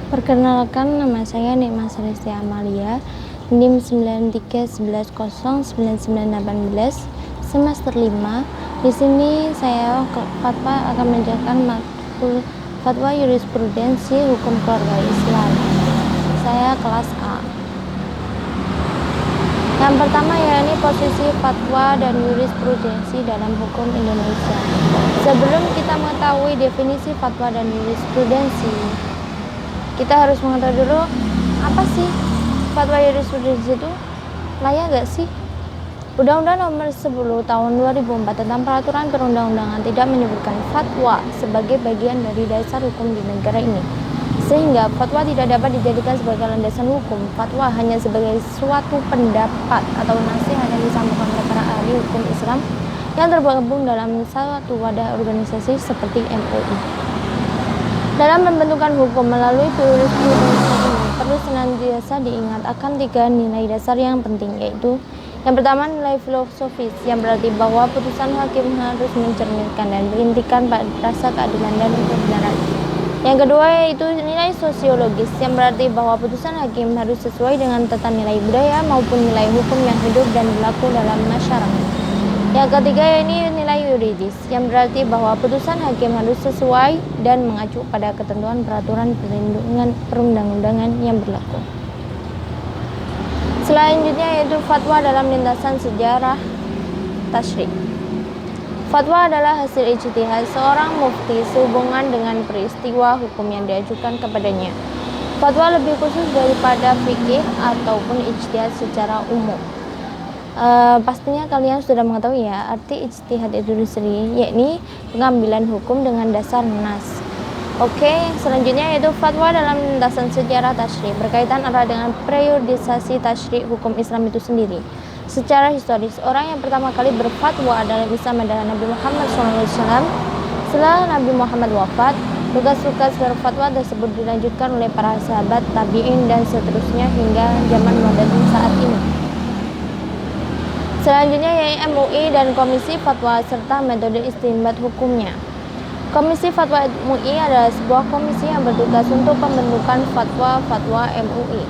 Perkenalkan, nama saya Nikma Saristi Amalia, NIM 9311099918, semester 5. Di sini saya fatwa akan menjelaskan matkul fatwa jurisprudensi hukum keluarga Islam. Saya kelas A. Yang pertama yakni posisi fatwa dan jurisprudensi dalam hukum Indonesia. Sebelum kita mengetahui definisi fatwa dan jurisprudensi, kita harus mengetahui dulu apa sih fatwa jurisprudensi itu, layak gak sih? Undang-Undang Nomor 10 Tahun 2004 tentang Peraturan Perundang-undangan tidak menyebutkan fatwa sebagai bagian dari dasar hukum di negara ini, sehingga fatwa tidak dapat dijadikan sebagai landasan hukum. Fatwa hanya sebagai suatu pendapat atau nasihat yang disampaikan oleh para ahli hukum Islam yang tergabung dalam suatu wadah organisasi seperti MUI. Dalam pembentukan hukum melalui jurisprudensi ini perlu senantiasa diingat akan 3 nilai dasar yang penting, yaitu yang pertama nilai filosofis, yang berarti bahwa putusan hakim harus mencerminkan dan berintikan pada rasa keadilan dan kebenaran. Yang kedua yaitu nilai sosiologis, yang berarti bahwa putusan hakim harus sesuai dengan tata nilai budaya maupun nilai hukum yang hidup dan berlaku dalam masyarakat. Yang ketiga yaitu nilai yuridis, yang berarti bahwa putusan hakim harus sesuai dan mengacu pada ketentuan peraturan perundang-undangan yang berlaku. Selanjutnya yaitu fatwa dalam lintasan sejarah tasyrik. Fatwa adalah hasil ijtihad seorang mufti sehubungan dengan peristiwa hukum yang diajukan kepadanya. Fatwa lebih khusus daripada fikih ataupun ijtihad secara umum. Pastinya kalian sudah mengetahui ya arti ijtihad itu sendiri, yakni pengambilan hukum dengan dasar nas. Oke, selanjutnya yaitu fatwa dalam lintasan sejarah tasyrik, berkaitan erat dengan periodisasi tasyrik hukum Islam itu sendiri. Secara historis, orang yang pertama kali berfatwa adalah Islam adalah Nabi Muhammad SAW. Setelah Nabi Muhammad wafat, tugas-tugas berfatwa tersebut dilanjutkan oleh para sahabat, tabi'in, dan seterusnya hingga zaman modern saat ini. Selanjutnya yaitu MUI dan Komisi Fatwa serta metode istinbat hukumnya. Komisi Fatwa MUI adalah sebuah komisi yang bertugas untuk pembentukan fatwa-fatwa MUI.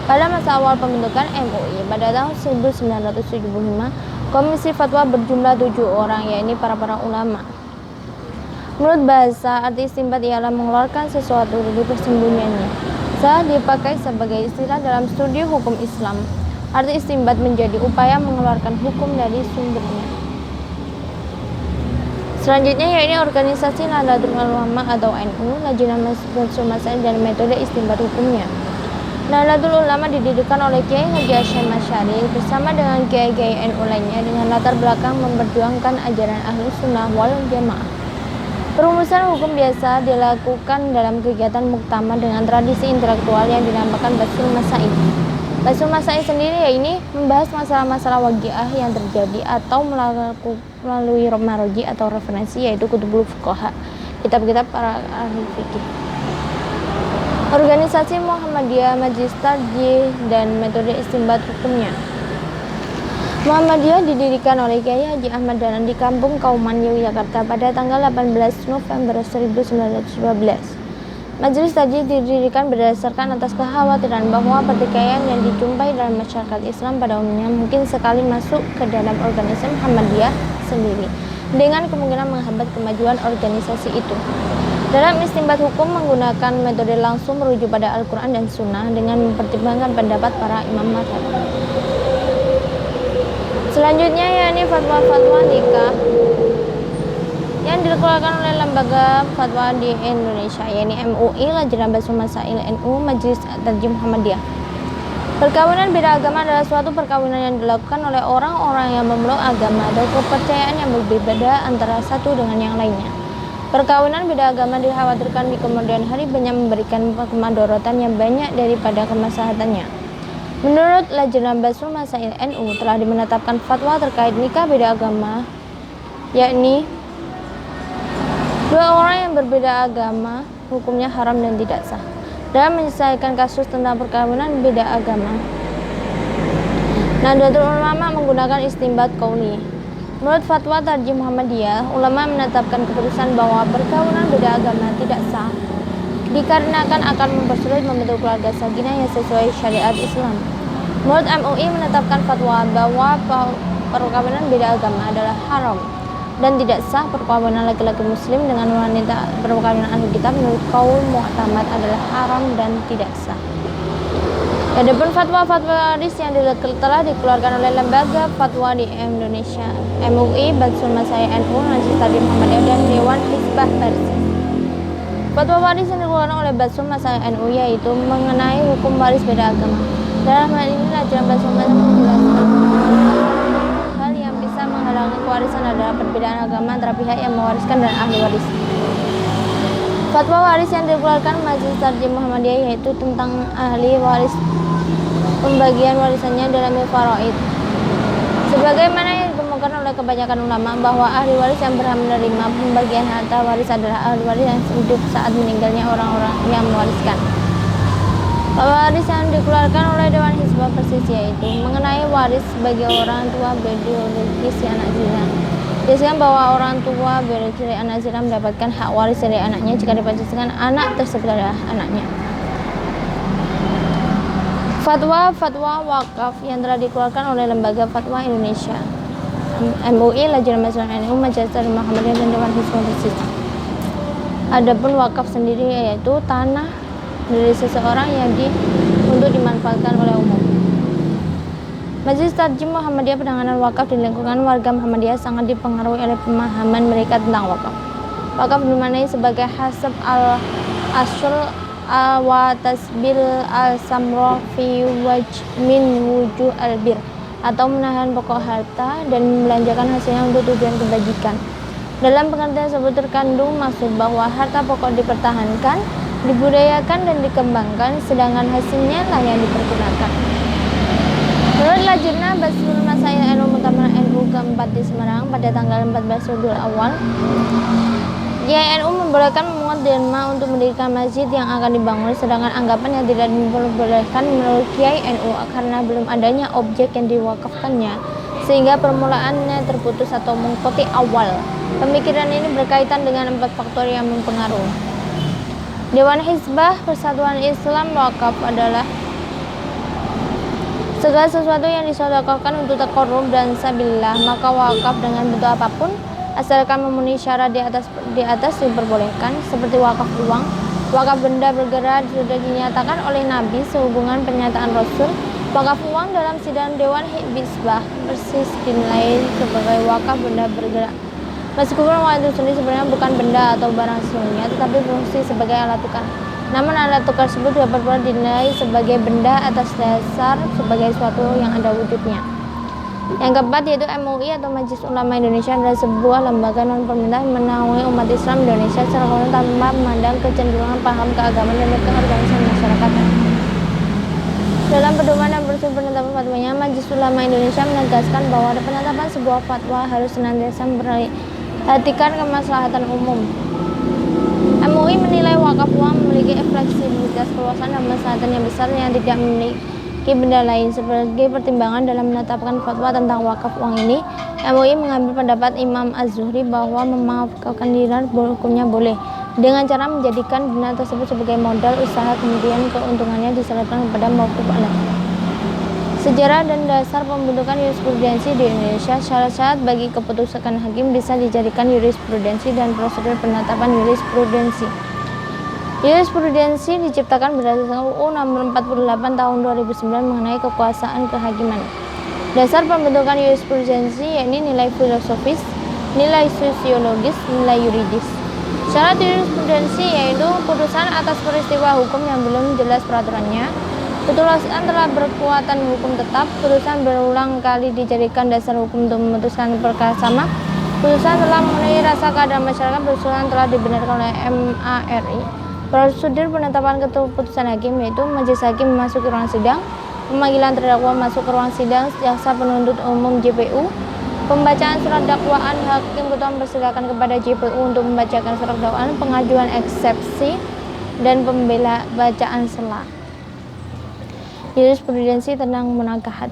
Pada masa awal pembentukan MUI pada tahun 1975, Komisi Fatwa berjumlah 7 orang, yakni para ulama. Menurut bahasa, arti istinbat ialah mengeluarkan sesuatu dari persembunyiannya. Saat dipakai sebagai istilah dalam studi hukum Islam, arti istinbat menjadi upaya mengeluarkan hukum dari sumbernya. Selanjutnya yaitu organisasi Nahdlatul Ulama atau NU, Lajnah Masail dan metode istinbat hukumnya. Nahdlatul Ulama didirikan oleh Kiai Haji Hasyim Asy'ari bersama dengan kiai-kiai NU lainnya dengan latar belakang memperjuangkan ajaran Ahlus Sunnah wal Jamaah. Perumusan hukum biasa dilakukan dalam kegiatan muktamar dengan tradisi intelektual yang dinamakan Basul Masail. Basul Masail sendiri ini membahas masalah-masalah waqiah yang terjadi atau melalui maroji atau referensi, yaitu kutubul fuqaha, kitab-kitab para ahli fikih. Organisasi Muhammadiyah, Majelis Tarjih dan metode istinbat hukumnya. Muhammadiyah didirikan oleh Kiai Haji Ahmad Dahlan di Kampung Kauman, Yogyakarta pada tanggal 18 November 1912. Majelis Tarjih didirikan berdasarkan atas kekhawatiran bahwa pertikaian yang dijumpai dalam masyarakat Islam pada umumnya mungkin sekali masuk ke dalam organisasi Muhammadiyah sendiri, dengan kemungkinan menghambat kemajuan organisasi itu. Dalam istinbat hukum menggunakan metode langsung merujuk pada Al-Quran dan Sunnah dengan mempertimbangkan pendapat para imam mazhab. Selanjutnya yakni fatwa-fatwa nikah yang dikeluarkan oleh lembaga fatwa di Indonesia, yakni MUI, Lajnah Basul Masail NU, Majelis Tarjih Muhammadiyah. Perkawinan beda agama adalah suatu perkawinan yang dilakukan oleh orang-orang yang memeluk agama atau kepercayaan yang berbeda antara satu dengan yang lainnya. Perkawinan beda agama dikhawatirkan di kemudian hari banyak memberikan kemadharatan yang banyak daripada kemaslahatannya. Menurut Lajnah Basul Masail NU telah menetapkan fatwa terkait nikah beda agama, yakni 2 orang yang berbeda agama hukumnya haram dan tidak sah. Dalam menyelesaikan kasus tentang perkawinan beda agama, Nahdlatul Ulama menggunakan istinbat qauli. Menurut fatwa Tarjih Muhammadiyah, ulama menetapkan keputusan bahwa perkawinan beda agama tidak sah dikarenakan akan mempersulit membentuk keluarga sakinah yang sesuai syariat Islam. Menurut MUI menetapkan fatwa bahwa perkawinan beda agama adalah haram dan tidak sah. Perkawinan laki-laki muslim dengan wanita perkawinan ahli kitab menurut kaul muhtamad adalah haram dan tidak sah. Adapun fatwa-fatwa hadis yang telah dikeluarkan oleh lembaga fatwa di Indonesia, MUI, Batsul Masail NU, Majelis Taklim Muhammadiyah, dan Dewan Hizbah Persis. Fatwa waris yang dikeluarkan oleh Batsul Masail NU yaitu mengenai hukum waris beda agama. Dalam hal ini, ajaran Batsul Masail menjelaskan hal yang bisa menghalangi pewarisan adalah perbedaan agama antara pihak yang mewariskan dan ahli waris. Fatwa waris yang dikeluarkan Majelis Taklim Muhammadiyah yaitu tentang ahli waris, pembagian warisannya dalam faraid. Sebagaimana yang ditemukan oleh kebanyakan ulama bahwa ahli waris yang berhak menerima pembagian harta waris adalah ahli waris yang hidup saat meninggalnya orang-orang yang mewariskan. Fatwa waris yang dikeluarkan oleh Dewan Hizbah Persis yaitu mengenai waris bagi orang tua biologis anak zina. Disebutkan bahwa orang tua biologis dari anak zina mendapatkan hak waris dari anaknya jika dipastikan anak tersebut adalah anaknya. Fatwa wakaf yang telah dikeluarkan oleh Lembaga Fatwa Indonesia, MUI, Lajnah Masyarakat NU, Majelis Taklim Muhammadiyah, dan Dewan Hizbah Persis. Adapun wakaf sendiri yaitu tanah dari seseorang yang untuk dimanfaatkan oleh umum. Majelis Taklim Muhammadiyah penanganan wakaf di lingkungan warga Muhammadiyah sangat dipengaruhi oleh pemahaman mereka tentang wakaf. Wakaf dimaknai sebagai hasab al-ashr wa tasbil al-samro fi min wujuh albir, atau menahan pokok harta dan membelanjakan hasilnya untuk tujuan kebajikan. Dalam pengertian tersebut terkandung maksud bahwa harta pokok dipertahankan, dibudayakan dan dikembangkan, sedangkan hasilnya lah yang dipergunakan. Menurut Lajnah Batsul Masail NU Muktamar NU keempat di Semarang pada tanggal 14 Rabiul Awal, YNU membolehkan memungut derma untuk mendirikan masjid yang akan dibangun, sedangkan anggapan yang tidak diperbolehkan menurut Kiai NU karena belum adanya objek yang diwakafkannya, sehingga permulaannya terputus atau mengikuti awal. Pemikiran ini berkaitan dengan 4 faktor yang mempengaruhi. Dewan Hizbah Persatuan Islam, wakaf adalah segala sesuatu yang disedekahkan untuk taqarrub dan sabilillah, maka wakaf dengan bentuk apapun asalkan memenuhi syarat di atas diperbolehkan, seperti wakaf uang, wakaf benda bergerak sudah dinyatakan oleh Nabi sehubungan pernyataan Rasul. Wakaf uang dalam sidang Dewan Hizbah Persis dinilai sebagai wakaf benda bergerak. Meskipun uang itu sendiri sebenarnya bukan benda atau barang sesungguhnya, tetapi berfungsi sebagai alat tukar. Namun alat tukar tersebut dapat pula dinilai sebagai benda atas dasar sebagai sesuatu yang ada wujudnya. Yang keempat yaitu MUI atau Majelis Ulama Indonesia adalah sebuah lembaga non pemerintah menaungi umat Islam Indonesia secara umum tanpa memandang kecenderungan paham keagamaan dan keorganisasian masyarakat. Dalam pedoman dan prosedur penetapan fatwanya, Majelis Ulama Indonesia menegaskan bahwa penetapan sebuah fatwa harus senantiasa memperhatikan kemaslahatan umum. MUI menilai wakaf uang memiliki fleksibilitas keluasan dan kemaslahatan yang besar yang tidak memiliki benda lain. Sebagai pertimbangan dalam menetapkan fatwa tentang wakaf uang ini, MUI mengambil pendapat Imam Az-Zuhri bahwa mewakafkan dinar hukumnya boleh dengan cara menjadikan dinar tersebut sebagai modal usaha, kemudian keuntungannya diserahkan kepada mauquf alaih. Sejarah dan dasar pembentukan jurisprudensi di Indonesia. Syarat-syarat bagi keputusan hakim bisa dijadikan jurisprudensi dan prosedur penetapan jurisprudensi. Jurisprudensi diciptakan berdasarkan UU Nomor 48 Tahun 2009 mengenai kekuasaan kehakiman. Dasar pembentukan jurisprudensi yakni nilai filosofis, nilai sosiologis, nilai yuridis. Syarat jurisprudensi yaitu putusan atas peristiwa hukum yang belum jelas peraturannya, putusan telah berkekuatan hukum tetap, putusan berulang kali dijadikan dasar hukum untuk memutuskan perkara sama, putusan telah memenuhi rasa keadilan masyarakat, putusan telah dibenarkan oleh MARI. Prosedur penetapan keputusan hakim yaitu majelis hakim memasuki ruang sidang, pemanggilan terdakwa masuk ke ruang sidang, jaksa penuntut umum JPU, pembacaan surat dakwaan, hakim ketua mempersilakan kepada JPU untuk membacakan surat dakwaan, pengajuan eksepsi, dan pembela bacaan sela. Jurisprudensi tentang munakahat.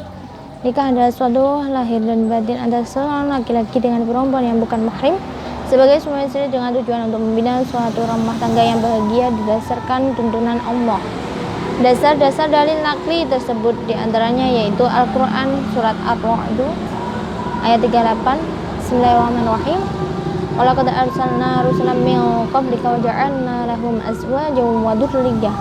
Nikah adalah suatu lahir dan batin antara seorang laki-laki dengan perempuan yang bukan mahrim. sebagai semua istri dengan tujuan untuk membina suatu rumah tangga yang bahagia berdasarkan tuntunan Allah. Dasar-dasar dalil nakli tersebut diantaranya yaitu Al-Quran Surat Ar-Ra'd ayat 38. Bismillahirrahmanirrahim. Walaqad arsalna rusulan min qablika wa ja'alna lahum azwajan wa dzurriyyah,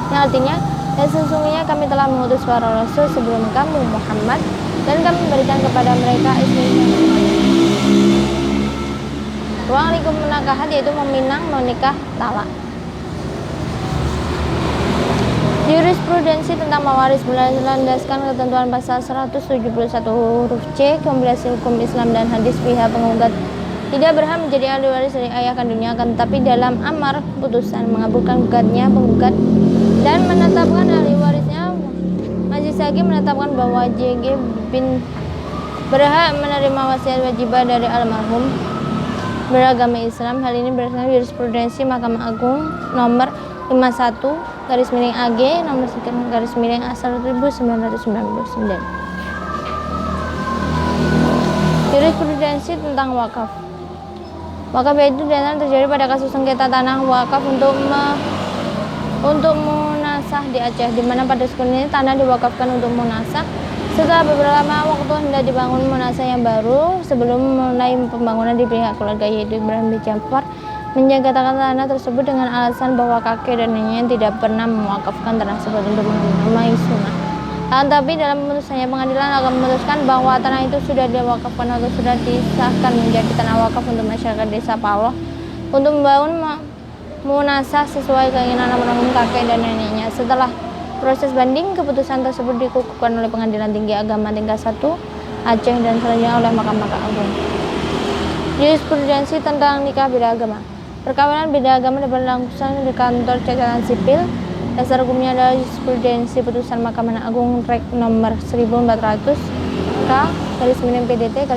yang artinya, dan sesungguhnya kami telah mengutus para rasul sebelum kamu Muhammad, dan kami memberikan kepada mereka istri. Ruang lingkup menakahat yaitu meminang, menikah, talak. Jurisprudensi tentang mewaris berlandaskan ketentuan pasal 171 huruf C kompilasi hukum Islam dan hadis pihak penggugat tidak berhak menjadi ahli waris dari ayah kandungnya, akan tetapi dalam amar putusan mengabulkan gugatnya penggugat dan menetapkan ahli warisnya, majelis hakim menetapkan bahwa JG bin berhak menerima wasiat wajibah dari almarhum beragama Islam. Hal ini berdasarkan jurisprudensi Mahkamah Agung nomor 51/AG nomor /asal 1999. Jurisprudensi tentang wakaf. Wakaf yaitu dana terjadi pada kasus sengketa tanah wakaf untuk munasah di Aceh, di mana pada sekali ini tanah diwakafkan untuk munasah. Setelah beberapa waktu hendak dibangun munasah yang baru, sebelum mulai pembangunan di pihak keluarga yaitu Ibrahim bin Ja'far menjaga tanah tersebut dengan alasan bahwa kakek dan neneknya tidak pernah mewakafkan tanah tersebut untuk menamai sunnah. Tapi dalam putusannya pengadilan akan memutuskan bahwa tanah itu sudah diwakafkan atau sudah disahkan menjadi tanah wakaf untuk masyarakat desa Paloh untuk membangun munasah sesuai keinginan almarhum kakek dan neneknya. Setelah proses banding, keputusan tersebut dikukuhkan oleh Pengadilan Tinggi Agama tingkat 1 Aceh dan selanjutnya oleh Mahkamah Agung. Jurisprudensi tentang nikah beda agama. Perkawinan beda agama dapat dilangsungkan di kantor catatan sipil. Dasar hukumnya adalah jurisprudensi putusan Mahkamah Agung Rek nomor 1400 K/PDT/1986.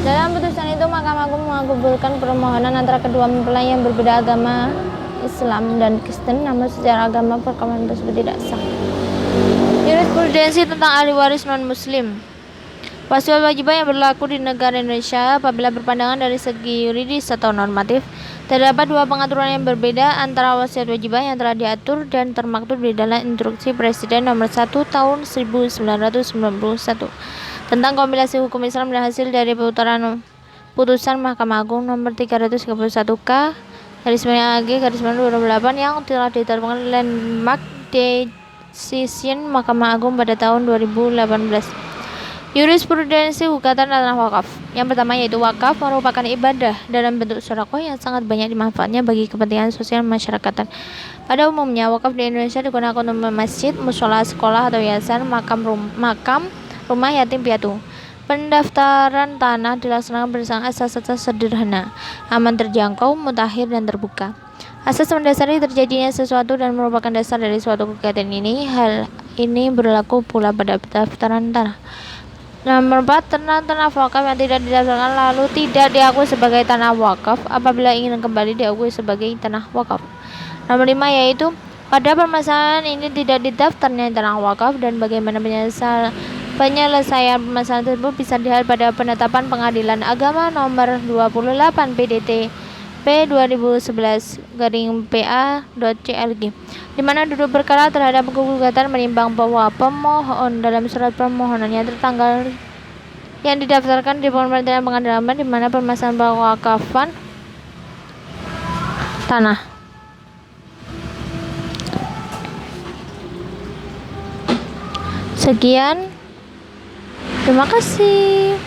Dalam putusan itu Mahkamah Agung mengabulkan permohonan antara kedua mempelai yang berbeda agama Islam dan Kristen, namun secara agama perkawinan tersebut tidak sah. Jurisprudensi tentang ahli waris non-muslim. Wasiat wajibah yang berlaku di negara Indonesia apabila berpandangan dari segi yuridis atau normatif, terdapat dua pengaturan yang berbeda antara wasiat wajibah yang telah diatur dan termaktub di dalam Instruksi Presiden nomor 1 tahun 1991 tentang kompilasi hukum Islam dan hasil dari putusan Mahkamah Agung nomor 331 K/AG/2008 yang telah diterbitkan landmark decision Mahkamah Agung pada tahun 2018. Jurisprudensi gugatan tanah wakaf. Yang pertama yaitu wakaf merupakan ibadah dalam bentuk sedekah yang sangat banyak dimanfaatnya bagi kepentingan sosial masyarakat. Pada umumnya wakaf di Indonesia digunakan untuk masjid, musola, sekolah atau yayasan, makam, rumah yatim piatu. Pendaftaran tanah dilaksanakan berdasarkan asas-asas sederhana, aman, terjangkau, mutakhir, dan terbuka. Asas mendasari terjadinya sesuatu dan merupakan dasar dari suatu kegiatan ini. Hal ini berlaku pula pada pendaftaran tanah. Nomor 4, tanah wakaf yang tidak didaftarkan lalu tidak diakui sebagai tanah wakaf apabila ingin kembali diakui sebagai tanah wakaf. Nomor 5 yaitu pada permasalahan ini tidak didaftarnya tanah wakaf dan bagaimana penyelesaian permasalahan tersebut bisa dilihat pada penetapan Pengadilan Agama nomor 28 PDT P2011-PA.CLG, di mana duduk perkara terhadap gugatan menimbang bahwa pemohon dalam surat permohonannya tertanggal yang didaftarkan di Pengadilan Agama di mana permasalahan pewakafan tanah. Sekian, terima kasih.